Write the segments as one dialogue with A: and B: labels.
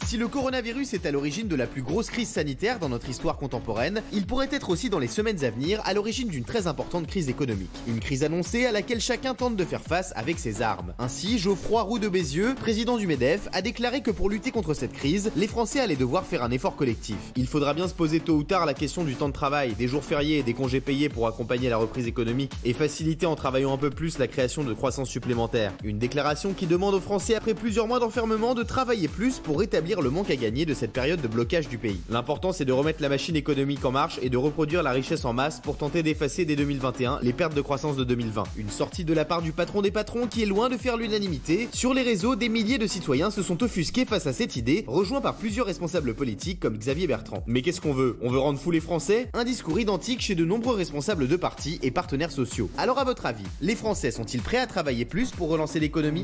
A: Si le coronavirus est à l'origine de la plus grosse crise sanitaire dans notre histoire contemporaine, il pourrait être aussi dans les semaines à venir à l'origine d'une très importante crise économique. Une crise annoncée à laquelle chacun tente de faire face avec ses armes. Ainsi, Geoffroy Roux de Bézieux, président du MEDEF, a déclaré que pour lutter contre cette crise, les Français allaient devoir faire un effort collectif. Il faudra bien se poser tôt ou tard la question du temps de travail, des jours fériés et des congés payés pour accompagner la reprise économique et faciliter en travaillant un peu plus la création de croissance supplémentaire. Une déclaration qui demande aux Français après plusieurs mois d'enfermement de travailler plus pour rétablir le manque à gagner de cette période de blocage du pays. L'important c'est de remettre la machine économique en marche et de reproduire la richesse en masse pour tenter d'effacer dès 2021 les pertes de croissance de 2020. Une sortie de la part du patron des patrons qui est loin de faire l'unanimité. Sur les réseaux, des milliers de citoyens se sont offusqués face à cette idée, rejoints par plusieurs responsables politiques comme Xavier Bertrand. Mais qu'est-ce qu'on veut? On veut rendre fous les Français? Un discours identique chez de nombreux responsables de partis et partenaires sociaux. Alors à votre avis, les Français sont-ils prêts à travailler plus pour relancer l'économie?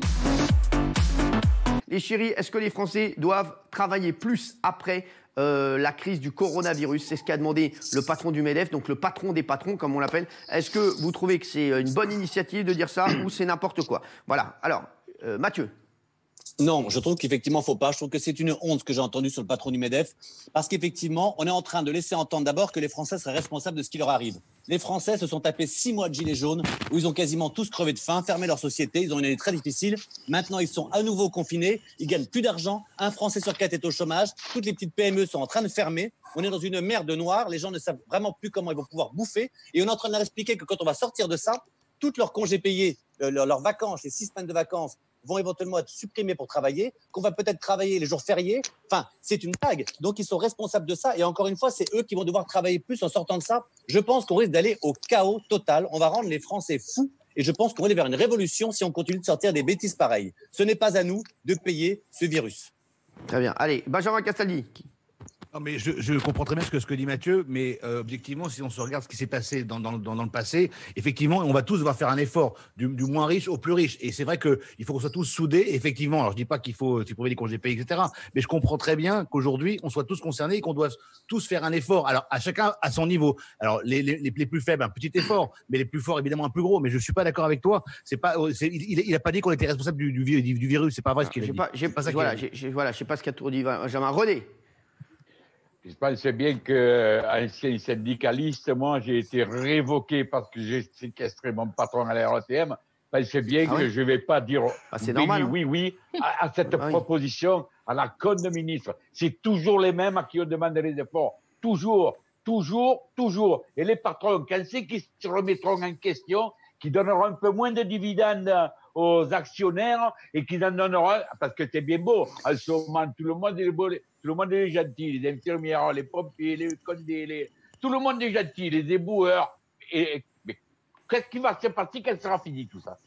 B: Les chéris, est-ce que les Français doivent travailler plus après la crise du coronavirus? C'est ce qu'a demandé le patron du MEDEF, donc le patron des patrons, comme on l'appelle. Est-ce que vous trouvez que c'est une bonne initiative de dire ça ou c'est n'importe quoi? Voilà. Alors, Mathieu.
C: Non, je trouve qu'effectivement, il ne faut pas. Je trouve que c'est une honte ce que j'ai entendu sur le patron du MEDEF, parce qu'effectivement, on est en train de laisser entendre d'abord que les Français seraient responsables de ce qui leur arrive. Les Français se sont tapés 6 mois de gilets jaunes, où ils ont quasiment tous crevé de faim, fermé leur société, ils ont une année très difficile. Maintenant, ils sont à nouveau confinés, ils gagnent plus d'argent, un Français sur 4 est au chômage, toutes les petites PME sont en train de fermer, on est dans une merde noire, les gens ne savent vraiment plus comment ils vont pouvoir bouffer, et on est en train de leur expliquer que quand on va sortir de ça, toutes leurs congés payés, leurs vacances, les 6 semaines de vacances, vont éventuellement être supprimés pour travailler, qu'on va peut-être travailler les jours fériés. Enfin, c'est une blague. Donc, ils sont responsables de ça. Et encore une fois, c'est eux qui vont devoir travailler plus en sortant de ça. Je pense qu'on risque d'aller au chaos total. On va rendre les Français fous. Et je pense qu'on va aller vers une révolution si on continue de sortir des bêtises pareilles. Ce n'est pas à nous de payer ce virus.
B: Très bien. Allez, Benjamin Castaldi.
D: Non, mais je comprends très bien ce que dit Mathieu, mais objectivement, si on se regarde ce qui s'est passé dans le passé, effectivement, on va tous devoir faire un effort du moins riche au plus riche. Et c'est vrai qu'il faut qu'on soit tous soudés, effectivement. Alors, je dis pas qu'il faut supprimer les congés payés, etc. Mais je comprends très bien qu'aujourd'hui, on soit tous concernés et qu'on doit tous faire un effort. Alors, à chacun à son niveau. Alors, les plus faibles, un petit effort, mais les plus forts, évidemment, un plus gros. Mais je suis pas d'accord avec toi. Il a pas dit qu'on était responsable du virus. C'est pas vrai ce qu'il a dit.
B: Voilà, je sais pas ce qu'a tout dit Benjamin. René.
E: Je pense bien qu'ancien syndicaliste, moi, j'ai été révoqué parce que j'ai séquestré mon patron à la RTM. Je pense bien que je ne vais pas dire oui à cette proposition à la con de ministre. C'est toujours les mêmes à qui on demande les efforts. Toujours. Et les patrons, quand c'est qu'ils se remettront en question, qui donneront un peu moins de dividendes aux actionnaires et qui en donneront, parce que c'est bien beau, en ce moment, tout le monde est beau. Tout le monde est gentil, les infirmières, les pompiers, les condés, tout le monde est gentil, les éboueurs. Mais qu'est-ce qui va se passer quand sera fini tout ça?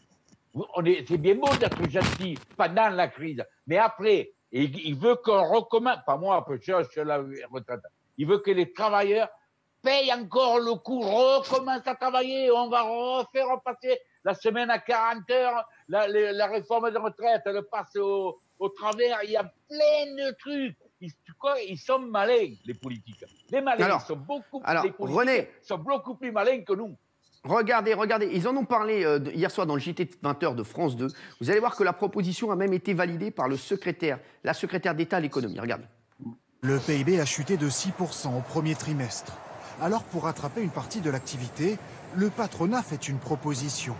E: C'est bien beau d'être gentil pendant la crise, mais après, il veut qu'on recommence, pas moi, peu cher sur la retraite, il veut que les travailleurs payent encore le coup, recommencent à travailler, on va refaire passer la semaine à 40 heures, la réforme de retraite, le passe au travers, il y a plein de trucs. Ils sont malins, les politiques. Les malins sont beaucoup plus malins que nous.
B: Regardez, ils en ont parlé hier soir dans le JT de 20h de France 2. Vous allez voir que la proposition a même été validée par la secrétaire d'État à l'économie. Regardez.
F: Le PIB a chuté de 6% au premier trimestre. Alors pour rattraper une partie de l'activité, le patronat fait une proposition.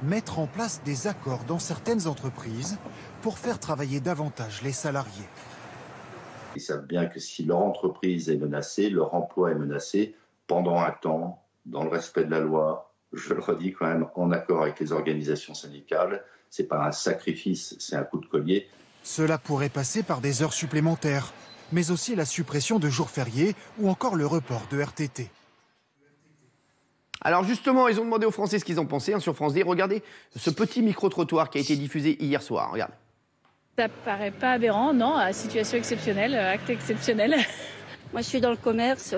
F: Mettre en place des accords dans certaines entreprises pour faire travailler davantage les salariés.
G: Ils savent bien que si leur entreprise est menacée, leur emploi est menacé, pendant un temps, dans le respect de la loi, je le redis quand même, en accord avec les organisations syndicales, ce n'est pas un sacrifice, c'est un coup de collier.
F: Cela pourrait passer par des heures supplémentaires, mais aussi la suppression de jours fériés ou encore le report de RTT.
B: Alors justement, ils ont demandé aux Français ce qu'ils en pensaient sur France D. Regardez ce petit micro-trottoir qui a été diffusé hier soir. Regarde.
H: Ça paraît pas aberrant, non, situation exceptionnelle, acte exceptionnel.
I: Moi, je suis dans le commerce,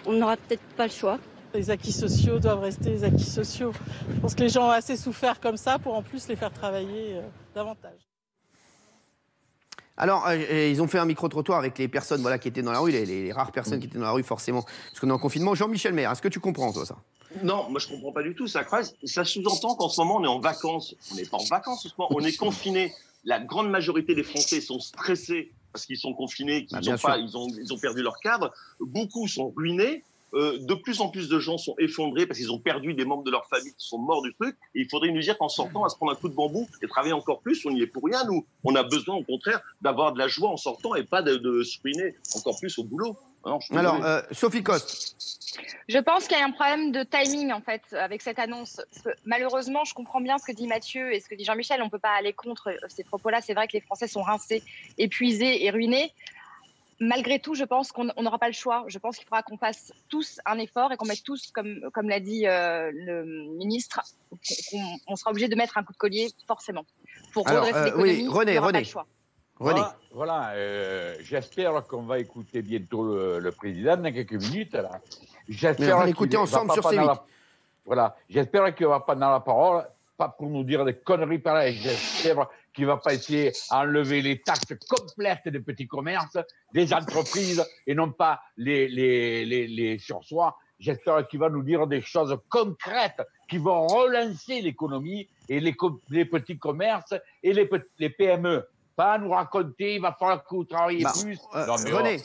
I: on n'aura peut-être pas le choix.
J: Les acquis sociaux doivent rester les acquis sociaux. Je pense que les gens ont assez souffert comme ça pour en plus les faire travailler davantage.
B: Alors, ils ont fait un micro-trottoir avec les personnes qui étaient dans la rue, les rares personnes qui étaient dans la rue, forcément, parce qu'on est en confinement. Jean-Michel Maire, est-ce que tu comprends, toi, ça?
K: Non, moi je comprends pas du tout. Ça sous-entend qu'en ce moment, on est en vacances. On n'est pas en vacances en ce moment, on est confinés. La grande majorité des Français sont stressés parce qu'ils sont confinés, qu'ils
B: bien sûr.
K: ils ont perdu leur cadre. Beaucoup sont ruinés. De plus en plus de gens sont effondrés parce qu'ils ont perdu des membres de leur famille qui sont morts du truc. Et il faudrait nous dire qu'en sortant, on va se prendre un coup de bambou et travailler encore plus. On n'y est pour rien, nous. On a besoin, au contraire, d'avoir de la joie en sortant et pas de se ruiner encore plus au boulot.
B: Alors, Sophie Coste.
L: Je pense qu'il y a un problème de timing, en fait, avec cette annonce. Parce que, malheureusement, je comprends bien ce que dit Mathieu et ce que dit Jean-Michel. On ne peut pas aller contre ces propos-là. C'est vrai que les Français sont rincés, épuisés et ruinés. Malgré tout, je pense qu'on n'aura pas le choix. Je pense qu'il faudra qu'on fasse tous un effort et qu'on mette tous, comme l'a dit le ministre, on sera obligé de mettre un coup de collier, forcément. Pour redresser l'économie, il n'y aura pas le choix.
E: Voilà, j'espère qu'on va écouter bientôt le président dans quelques minutes. Là.
B: Mais on va l'écouter ensemble sur C8.
E: Voilà, j'espère qu'il va prendre la parole, pas pour nous dire des conneries pareilles. J'espère qu'il ne va pas essayer d'enlever les taxes complètes des petits commerces, des entreprises, et non pas les sursoirs. J'espère qu'il va nous dire des choses concrètes qui vont relancer l'économie et les petits commerces et les PME. Pas nous raconter, il va falloir que vous travaillez plus.
B: René,